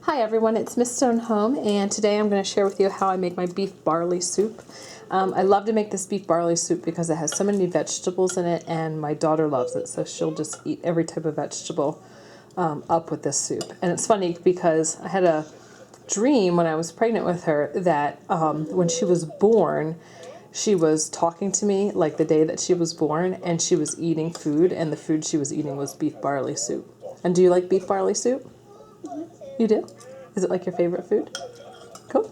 Hi everyone, it's Miss Stone Home, and today I'm going to share with you how I make my beef barley soup. I love to make this beef barley soup because it has so many vegetables in it, and my daughter loves it, so she'll just eat every type of vegetable up with this soup. And it's funny because I had a dream when I was pregnant with her that when she was born, she was talking to me like the day that she was born, and she was eating food, and the food she was eating was beef barley soup. And do you like beef barley soup? You do? Is it like your favorite food? Cool.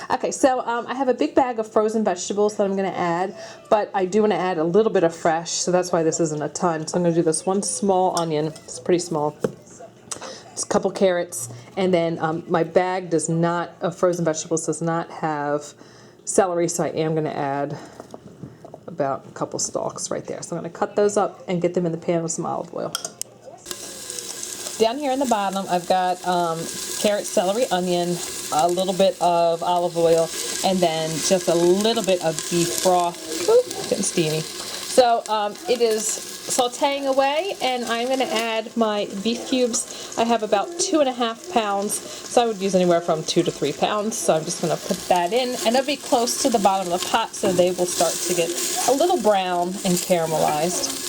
Okay, so I have a big bag of frozen vegetables that I'm going to add, but I do want to add a little bit of fresh, so that's why this isn't a ton. So I'm going to do this one small onion. It's pretty small. It's a couple carrots, and then my bag of frozen vegetables does not have celery, so I am going to add about a couple stalks right there. So I'm going to cut those up and get them in the pan with some olive oil. Down here in the bottom, I've got carrot, celery, onion, a little bit of olive oil, and then just a little bit of beef broth. Ooh, getting steamy. So it is sautéing away, and I'm going to add my beef cubes. I have about 2.5 pounds, so I would use anywhere from 2 to 3 pounds. So I'm just going to put that in, and it'll be close to the bottom of the pot, so they will start to get a little brown and caramelized.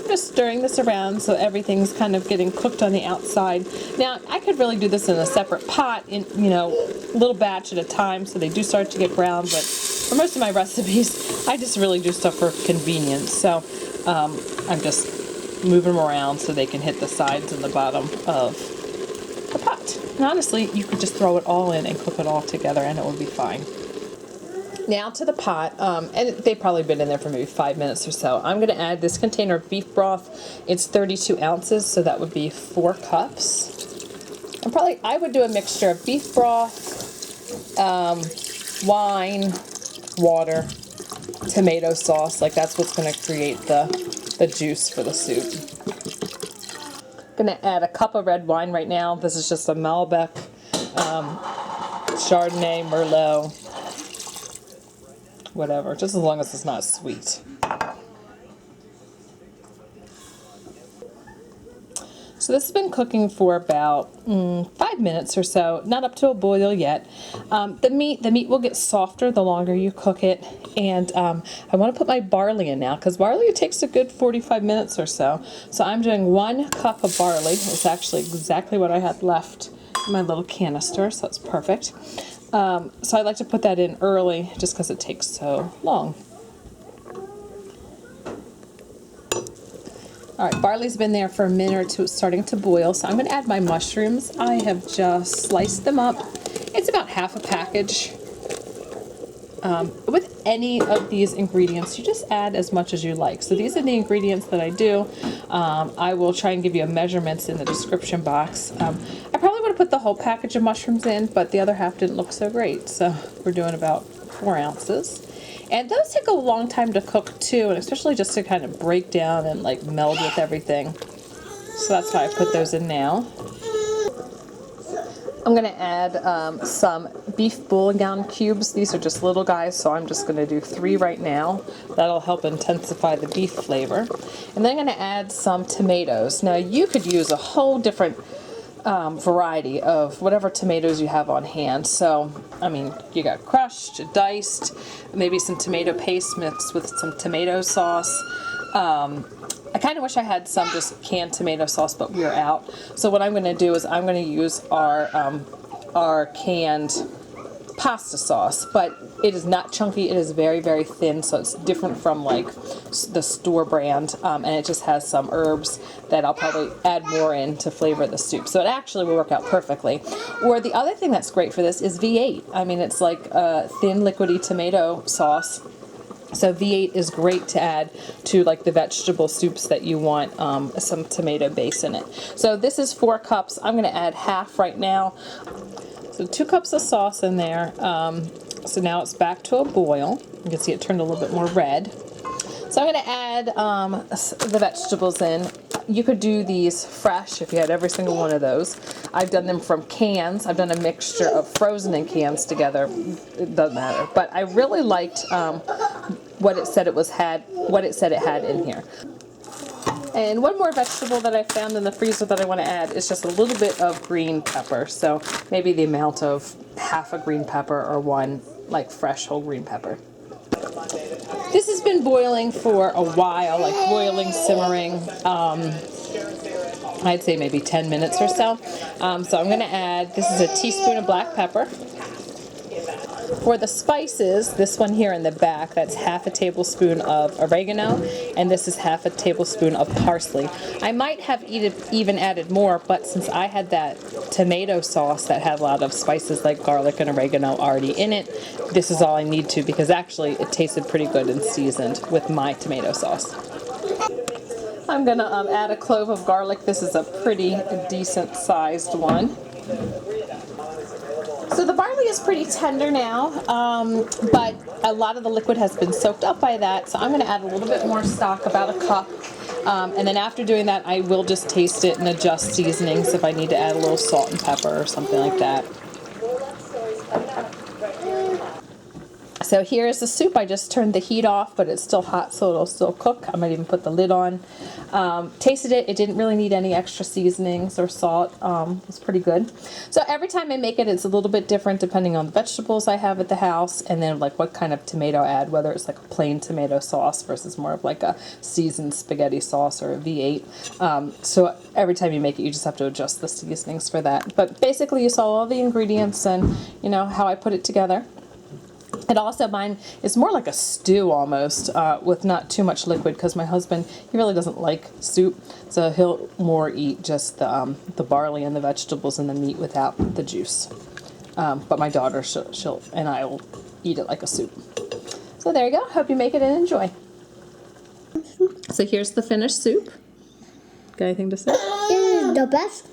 Just stirring this around so everything's kind of getting cooked on the outside. Now, I could really do this in a separate pot, in a little batch at a time, so they do start to get brown. But for most of my recipes, I just really do stuff for convenience. So I'm just moving them around so they can hit the sides and the bottom of the pot. And honestly, you could just throw it all in and cook it all together, and it would be fine. Now to the pot, and they've probably been in there for maybe 5 minutes or so. I'm going to add this container of beef broth. It's 32 ounces, so that would be 4 cups. And I would do a mixture of beef broth, wine, water, tomato sauce. Like that's what's going to create the juice for the soup. I'm going to add a cup of red wine right now. This is just a Malbec, Chardonnay, Merlot. Whatever, just as long as it's not sweet. So this has been cooking for about 5 minutes or so, not up to a boil yet. The meat will get softer the longer you cook it, and I want to put my barley in now because barley takes a good 45 minutes or so. So I'm doing 1 cup of barley. It's actually exactly what I had left in my little canister, so it's perfect. So I like to put that in early just because it takes so long. Alright, barley's been there for a minute or two. It's starting to boil, so I'm going to add my mushrooms. I have just sliced them up. It's about half a package. With any of these ingredients, you just add as much as you like. So these are the ingredients that I do. I will try and give you measurements in the description box. I probably would have put the whole package of mushrooms in, but the other half didn't look so great. So we're doing about 4 ounces. And those take a long time to cook too, and especially just to kind of break down and like meld with everything. So that's why I put those in now. I'm going to add some beef bouillon cubes. These are just little guys, so I'm just going to do 3 right now. That'll help intensify the beef flavor. And then I'm going to add some tomatoes. Now you could use a whole different variety of whatever tomatoes you have on hand. So, I mean, you got crushed, diced, maybe some tomato paste mixed with some tomato sauce. I kind of wish I had some just canned tomato sauce, but we are out. So what I'm going to do is I'm going to use our canned pasta sauce, but it is not chunky. It is very, very thin, so it's different from like the store brand, and it just has some herbs that I'll probably add more in to flavor the soup. So it actually will work out perfectly. Or the other thing that's great for this is V8. I mean, it's like a thin, liquidy tomato sauce. So V8 is great to add to like the vegetable soups that you want some tomato base in it. So this is 4 cups. I'm going to add half right now. So 2 cups of sauce in there. So now it's back to a boil. You can see it turned a little bit more red. So I'm going to add the vegetables in. You could do these fresh if you had every single one of those. I've done them from cans. I've done a mixture of frozen and cans together. It doesn't matter. But I really liked what it said it had in here. And one more vegetable that I found in the freezer that I want to add is just a little bit of green pepper. So maybe the amount of half a green pepper or one like fresh whole green pepper. This has been boiling for a while, like boiling, simmering. I'd say maybe 10 minutes or so. So I'm going to add, this is a teaspoon of black pepper. For the spices, this one here in the back, that's half a tablespoon of oregano, and this is half a tablespoon of parsley. I might have even added more, but since I had that tomato sauce that had a lot of spices like garlic and oregano already in it, this is all I need to, because actually it tasted pretty good and seasoned with my tomato sauce. I'm going to add a clove of garlic. This is a pretty decent sized one. So the barley is pretty tender now, but a lot of the liquid has been soaked up by that, so I'm going to add a little bit more stock, about a cup, and then after doing that I will just taste it and adjust seasonings if I need to add a little salt and pepper or something like that. So here's the soup. I just turned the heat off, but it's still hot, so it'll still cook. I might even put the lid on. Tasted it. It didn't really need any extra seasonings or salt. It was pretty good. So every time I make it, it's a little bit different depending on the vegetables I have at the house, and then like what kind of tomato I add, whether it's like a plain tomato sauce versus more of like a seasoned spaghetti sauce or a V8. So every time you make it, you just have to adjust the seasonings for that. But basically, you saw all the ingredients and you know how I put it together. And also mine is more like a stew almost, with not too much liquid, because my husband, he really doesn't like soup, so he'll more eat just the barley and the vegetables and the meat without the juice. But my daughter, she'll and I will eat it like a soup. So there you go. Hope you make it and enjoy. So here's the finished soup. Got anything to say? This is the best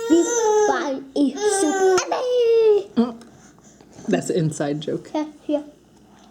beef barley soup ever. That's an inside joke. Yeah.